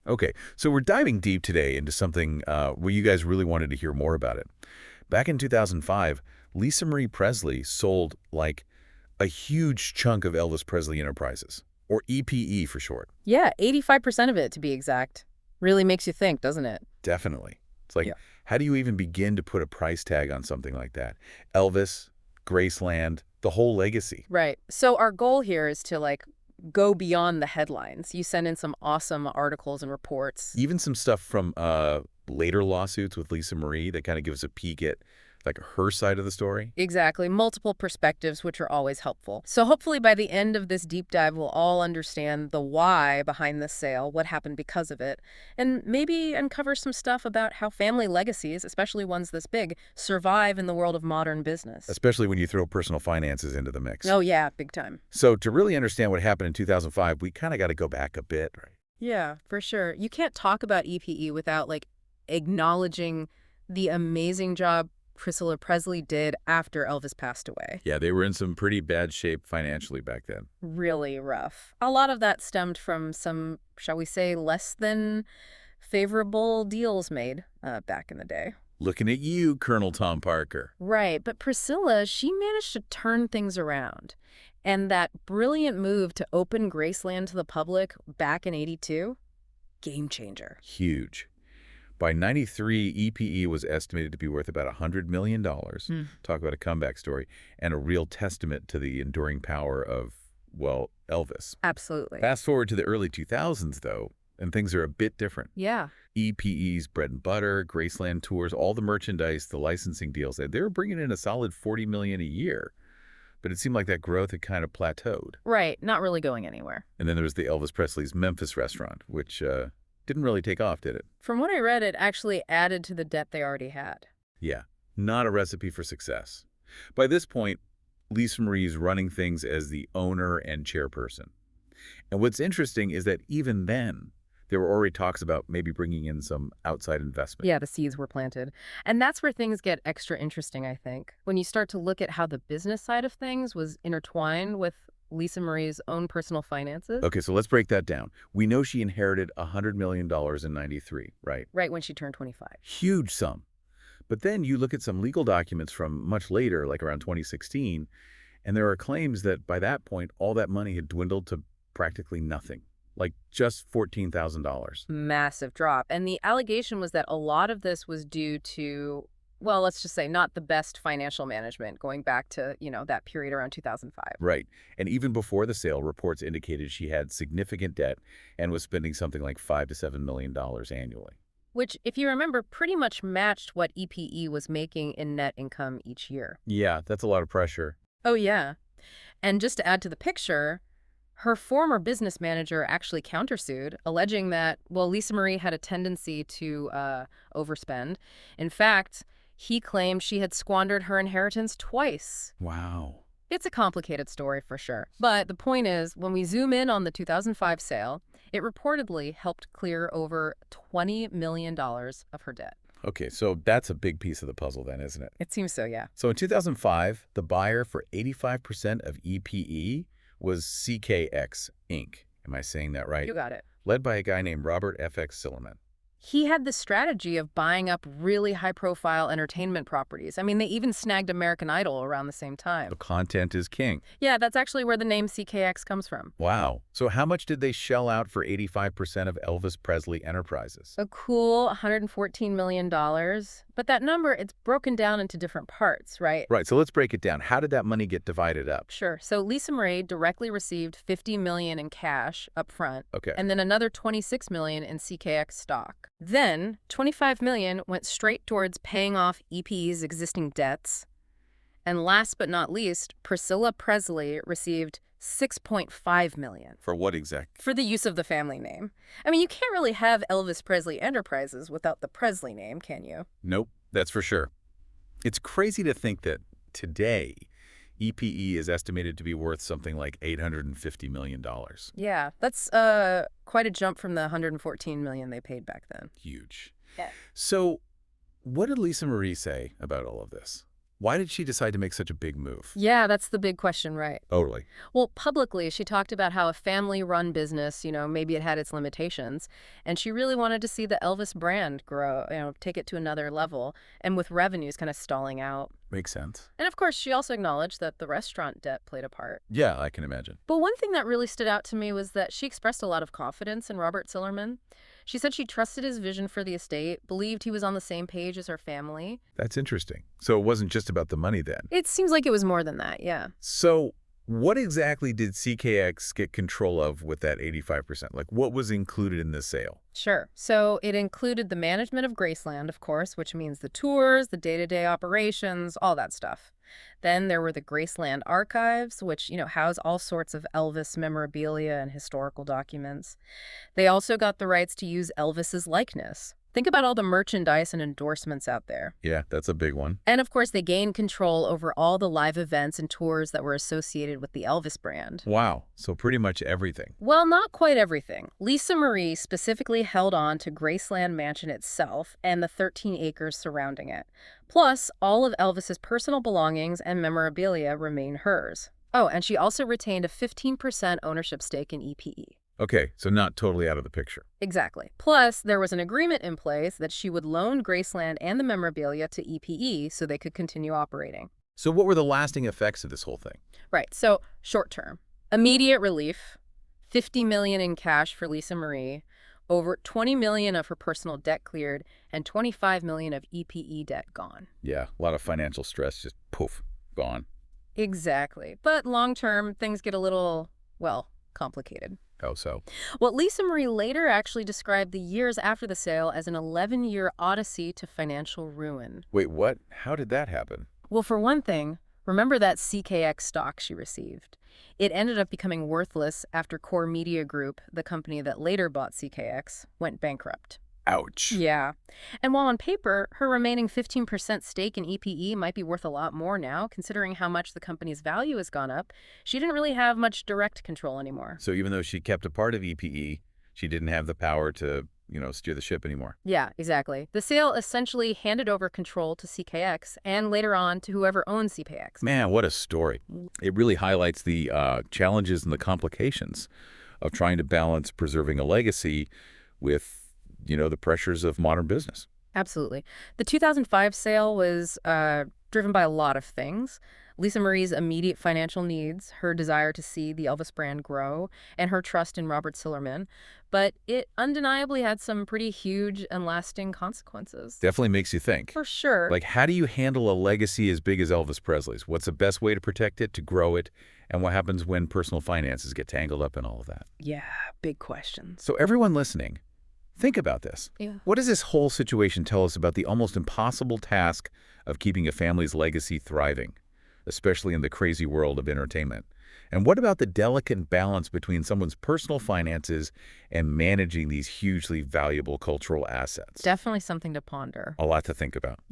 Okay, so we're diving deep today into something where you guys really wanted to hear more about it. Back in 2005, Lisa Marie Presley sold, like, a huge chunk of Elvis Presley Enterprises, or EPE for short. Yeah, 85% of it to be exact. Really makes you think, doesn't it? Definitely. It's like, Yeah. how do you even begin to put a price tag on something like that? Elvis, Graceland, the whole legacy. Right. So our goal here is to go beyond the headlines. You send in some awesome articles and reports. Even some stuff from later lawsuits with Lisa Marie that kind of gives a peek at, like, her side of the story. Exactly. Multiple perspectives, which are always helpful. So hopefully by the end of this deep dive, we'll all understand the why behind this sale, what happened because of it, and maybe uncover some stuff about how family legacies, especially ones this big, survive in the world of modern business. Especially when you throw personal finances into the mix. Oh, yeah, big time. So to really understand what happened in 2005, we kind of got to go back a bit, right? Yeah, for sure. You can't talk about EPE without acknowledging the amazing job Priscilla Presley did after Elvis passed away. Yeah, they were in some pretty bad shape financially back then. Really rough. A lot of that stemmed from some, shall we say, less than favorable deals made back in the day. Looking at you, Colonel Tom Parker. Right, but Priscilla, she managed to turn things around. And that brilliant move to open Graceland to the public back in '82, game changer. Huge. By '93, EPE was estimated to be worth about $100 million. Hmm. Talk about a comeback story, and a real testament to the enduring power of, well, Elvis. Absolutely. Fast forward to the early 2000s, though, and things are a bit different. Yeah. EPE's bread and butter, Graceland tours, all the merchandise, the licensing deals, they were bringing in a solid $40 million a year. But it seemed like that growth had kind of plateaued. Right, not really going anywhere. And then there was the Elvis Presley's Memphis restaurant, which didn't really take off, did it? From what I read, it actually added to the debt they already had. Yeah, not a recipe for success. By this point, Lisa Marie's running things as the owner and chairperson. And what's interesting is that even then, there were already talks about maybe bringing in some outside investment. Yeah, the seeds were planted. And that's where things get extra interesting, I think. When you start to look at how the business side of things was intertwined with Lisa Marie's own personal finances. Okay, so let's break that down. We know she inherited $100 million in '93, right? Right when she turned 25. Huge sum. But then you look at some legal documents from much later, like around 2016, and there are claims that by that point, all that money had dwindled to practically nothing, like just $14,000. Massive drop. And the allegation was that a lot of this was due to, well, let's just say not the best financial management going back to, that period around 2005. Right. And even before the sale, reports indicated she had significant debt and was spending something like $5 to $7 million annually. Which, if you remember, pretty much matched what EPE was making in net income each year. Yeah, that's a lot of pressure. Oh, yeah. And just to add to the picture, her former business manager actually countersued, alleging that, well, Lisa Marie had a tendency to overspend. In fact, he claimed she had squandered her inheritance twice. Wow. It's a complicated story for sure. But the point is, when we zoom in on the 2005 sale, it reportedly helped clear over $20 million of her debt. Okay, so that's a big piece of the puzzle then, isn't it? It seems so, yeah. So in 2005, the buyer for 85% of EPE was CKX Inc. Am I saying that right? You got it. Led by a guy named Robert F.X. Silliman. He had the strategy of buying up really high-profile entertainment properties. I mean, they even snagged American Idol around the same time. The content is king. Yeah, that's actually where the name CKX comes from. Wow. So how much did they shell out for 85% of Elvis Presley Enterprises? A cool $114 million. But that number, it's broken down into different parts, right? Right, so let's break it down. How did that money get divided up? Sure. So Lisa Marie directly received $50 million in cash up front. Okay. And then another $26 million in CKX stock. Then $25 million went straight towards paying off EPE's existing debts. And last but not least, Priscilla Presley received $6.5 million. For what exactly? For the use of the family name. I mean, you can't really have Elvis Presley Enterprises without the Presley name, can you? Nope, that's for sure. It's crazy to think that today, EPE is estimated to be worth something like $850 million. Yeah, that's quite a jump from the $114 million they paid back then. Huge. Yeah. So what did Lisa Marie say about all of this? Why did she decide to make such a big move? Yeah, that's the big question, right? Totally. Well, publicly, she talked about how a family-run business, maybe it had its limitations, and she really wanted to see the Elvis brand grow, take it to another level, and with revenues kind of stalling out. Makes sense. And of course, she also acknowledged that the restaurant debt played a part. Yeah, I can imagine. But one thing that really stood out to me was that she expressed a lot of confidence in Robert Sillerman. She said she trusted his vision for the estate, believed he was on the same page as her family. That's interesting. So it wasn't just about the money then. It seems like it was more than that, yeah. So what exactly did CKX get control of with that 85%? Like, what was included in this sale? Sure. So it included the management of Graceland, of course, which means the tours, the day-to-day operations, all that stuff. Then there were the Graceland archives, which, house all sorts of Elvis memorabilia and historical documents. They also got the rights to use Elvis's likeness. Think about all the merchandise and endorsements out there. Yeah, that's a big one. And of course, they gained control over all the live events and tours that were associated with the Elvis brand. Wow. So pretty much everything. Well, not quite everything. Lisa Marie specifically held on to Graceland Mansion itself and the 13 acres surrounding it. Plus, all of Elvis's personal belongings and memorabilia remain hers. Oh, and she also retained a 15% ownership stake in EPE. Okay, so not totally out of the picture. Exactly. Plus, there was an agreement in place that she would loan Graceland and the memorabilia to EPE so they could continue operating. So what were the lasting effects of this whole thing? Right. So, short term. Immediate relief, $50 million in cash for Lisa Marie, over $20 million of her personal debt cleared, and $25 million of EPE debt gone. Yeah, a lot of financial stress, just poof, gone. Exactly. But long term, things get a little, complicated. Oh, so? Well, Lisa Marie later actually described the years after the sale as an 11-year odyssey to financial ruin. Wait, what? How did that happen? Well, for one thing, remember that CKX stock she received? It ended up becoming worthless after Core Media Group, the company that later bought CKX, went bankrupt. Ouch. Yeah. And while on paper, her remaining 15% stake in EPE might be worth a lot more now, considering how much the company's value has gone up, she didn't really have much direct control anymore. So even though she kept a part of EPE, she didn't have the power to, steer the ship anymore. Yeah, exactly. The sale essentially handed over control to CKX and later on to whoever owned CKX. Man, what a story. It really highlights the challenges and the complications of trying to balance preserving a legacy with the pressures of modern business. Absolutely. The 2005 sale was driven by a lot of things. Lisa Marie's immediate financial needs, her desire to see the Elvis brand grow, and her trust in Robert Sillerman. But it undeniably had some pretty huge and lasting consequences. Definitely makes you think. For sure. Like, how do you handle a legacy as big as Elvis Presley's? What's the best way to protect it, to grow it? And what happens when personal finances get tangled up in all of that? Yeah, big questions. So everyone listening, think about this. Yeah. What does this whole situation tell us about the almost impossible task of keeping a family's legacy thriving, especially in the crazy world of entertainment? And what about the delicate balance between someone's personal finances and managing these hugely valuable cultural assets? Definitely something to ponder. A lot to think about. Yeah.